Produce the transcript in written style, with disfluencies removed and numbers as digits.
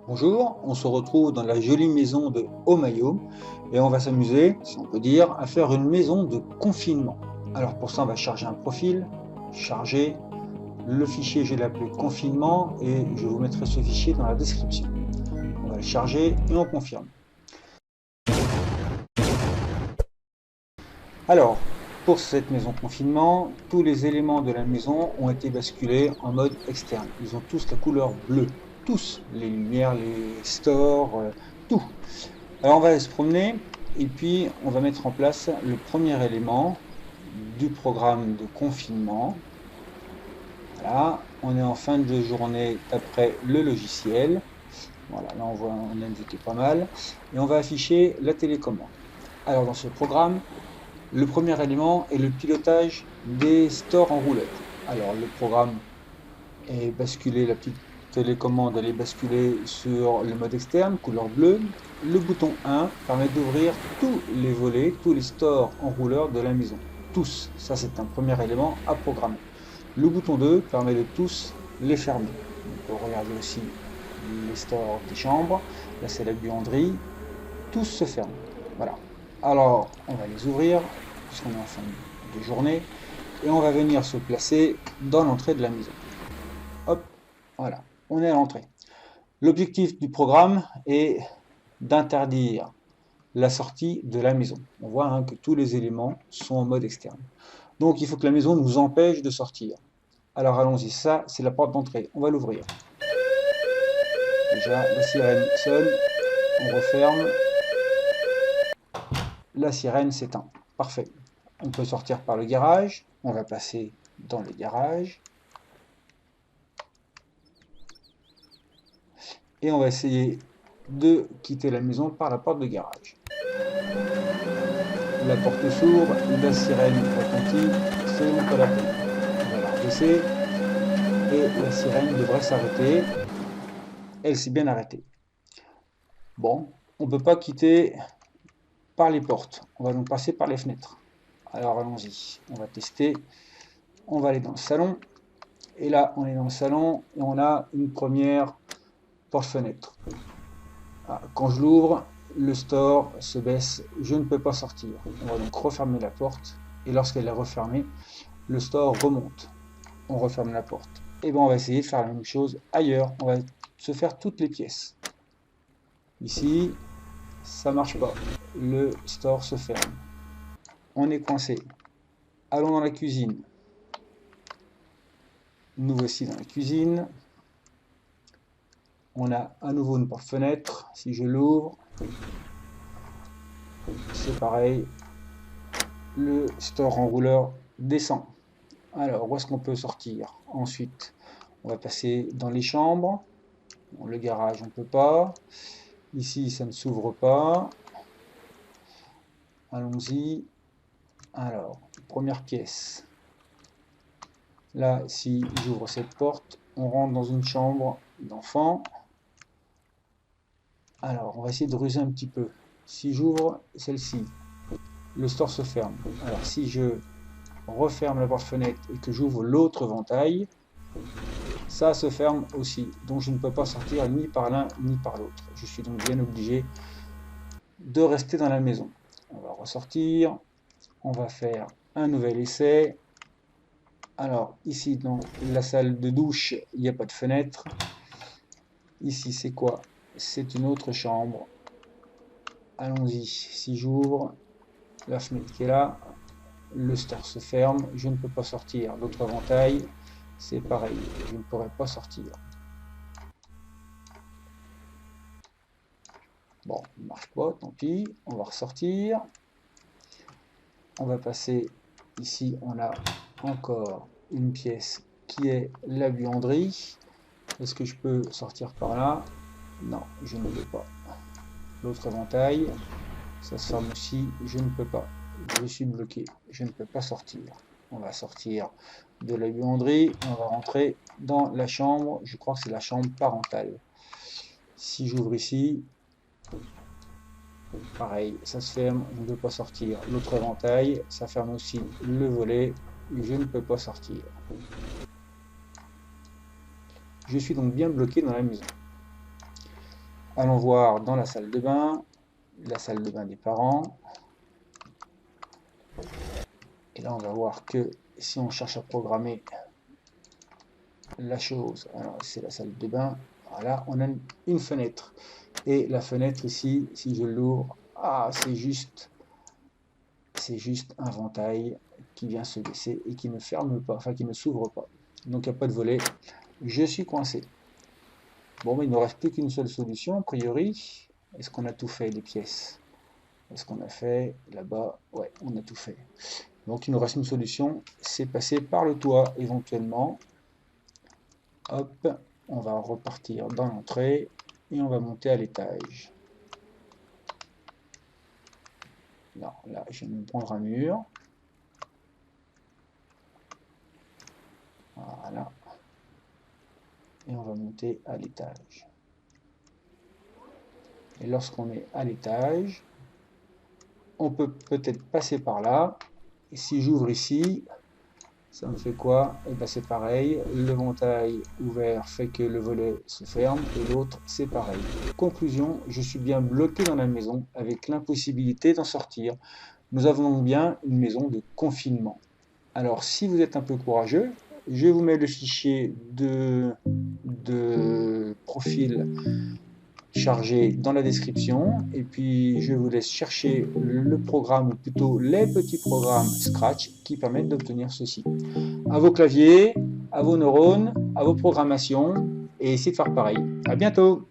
Bonjour, on se retrouve dans la jolie maison de Omayo et on va s'amuser, si on peut dire, à faire une maison de confinement. Alors pour ça on va charger un profil, charger, le fichier je l'ai appelé confinement et je vous mettrai ce fichier dans la description. On va le charger et on confirme. Alors, pour cette maison confinement, tous les éléments de la maison ont été basculés en mode externe. Ils ont tous la couleur bleue. Tous. Les lumières, les stores, tout. Alors on va aller se promener et puis on va mettre en place le premier élément du programme de confinement. Voilà, on est en fin de journée d'après le logiciel. Voilà, là on voit, on a indiqué pas mal. Et on va afficher la télécommande. Alors dans ce programme, le premier élément est le pilotage des stores en roulette. Alors le programme est basculé, la petite télécommande elle est basculée sur le mode externe, couleur bleue. Le bouton 1 permet d'ouvrir tous les volets, tous les stores enrouleurs de la maison. Tous, ça c'est un premier élément à programmer. Le bouton 2 permet de tous les fermer. On peut regarder aussi les stores des chambres. Là c'est la buanderie. Tous se ferment. Voilà. Alors, on va les ouvrir, puisqu'on est en fin de journée, et on va venir se placer dans l'entrée de la maison. Hop, voilà, on est à l'entrée. L'objectif du programme est d'interdire la sortie de la maison. On voit que tous les éléments sont en mode externe. Donc, il faut que la maison nous empêche de sortir. Alors, allons-y, ça, c'est la porte d'entrée. On va l'ouvrir. Déjà, la sirène sonne, on referme. La sirène s'éteint. Parfait. On peut sortir par le garage. On va passer dans le garage. Et on va essayer de quitter la maison par la porte de garage. La porte s'ouvre, la sirène retentit, c'est même pas la peine. On va la rebaisser et la sirène devrait s'arrêter. Elle s'est bien arrêtée. Bon, on ne peut pas quitter par les portes. On va donc passer par les fenêtres. Alors allons-y, on va tester. On va aller dans le salon. Et là, on est dans le salon et on a une première porte-fenêtre. Quand je l'ouvre, le store se baisse, je ne peux pas sortir. On va donc refermer la porte et lorsqu'elle est refermée, le store remonte. On referme la porte. Et bien on va essayer de faire la même chose ailleurs. On va se faire toutes les pièces. Ici, ça marche pas. Le store se ferme. On est coincé. Allons dans la cuisine. Nous voici dans la cuisine. On a à nouveau une porte-fenêtre. Si je l'ouvre, c'est pareil. Le store enrouleur descend. Alors, où est-ce qu'on peut sortir? Ensuite, on va passer dans les chambres. Bon, le garage, on ne peut pas. Ici, ça ne s'ouvre pas. Allons-y. Alors, première pièce. Là, si j'ouvre cette porte, on rentre dans une chambre d'enfant. Alors, on va essayer de ruser un petit peu. Si j'ouvre celle-ci, le store se ferme. Alors, si je referme la porte-fenêtre et que j'ouvre l'autre ventail, ça se ferme aussi. Donc, je ne peux pas sortir ni par l'un ni par l'autre. Je suis donc bien obligé de rester dans la maison. On va ressortir. On va faire un nouvel essai. Alors, ici, dans la salle de douche, il n'y a pas de fenêtre. Ici, c'est quoi? C'est une autre chambre. Allons-y. Si j'ouvre la fenêtre qui est là, le store se ferme. Je ne peux pas sortir. L'autre éventail, c'est pareil. Je ne pourrai pas sortir. Bon, il ne marche pas, tant pis. On va ressortir. On va passer ici. On a encore une pièce qui est la buanderie. Est-ce que je peux sortir par là? Non, je ne peux pas. L'autre éventail, ça se ferme aussi, je ne peux pas. Je suis bloqué, je ne peux pas sortir. On va sortir de la buanderie, on va rentrer dans la chambre, je crois que c'est la chambre parentale. Si j'ouvre ici, pareil, ça se ferme, je ne peux pas sortir. L'autre éventail, ça ferme aussi le volet, je ne peux pas sortir. Je suis donc bien bloqué dans la maison. Allons voir dans la salle de bain des parents. Et là, on va voir que si on cherche à programmer la chose, alors c'est la salle de bain, voilà, on a une fenêtre. Et la fenêtre ici, si je l'ouvre, c'est juste un ventail qui vient se baisser et qui ne ferme pas, enfin qui ne s'ouvre pas. Donc il n'y a pas de volet. Je suis coincé. Bon, mais il ne nous reste plus qu'une seule solution, a priori. Est-ce qu'on a tout fait, les pièces? Est-ce qu'on a fait là-bas? Ouais, on a tout fait. Donc il nous reste une solution, c'est passer par le toit éventuellement. Hop, on va repartir dans l'entrée et on va monter à l'étage. Non, là, je vais me prendre un mur. Voilà. Et on va monter à l'étage. Et lorsqu'on est à l'étage, on peut peut-être passer par là. Et si j'ouvre ici, ça me fait quoi? Et ben c'est pareil, le ventail ouvert fait que le volet se ferme et l'autre c'est pareil. Conclusion, je suis bien bloqué dans la maison avec l'impossibilité d'en sortir. Nous avons donc bien une maison de confinement. Alors si vous êtes un peu courageux, je vous mets le fichier de profil chargé dans la description et puis je vous laisse chercher le programme ou plutôt les petits programmes Scratch qui permettent d'obtenir ceci. À vos claviers, à vos neurones, à vos programmations et essayez de faire pareil. À bientôt!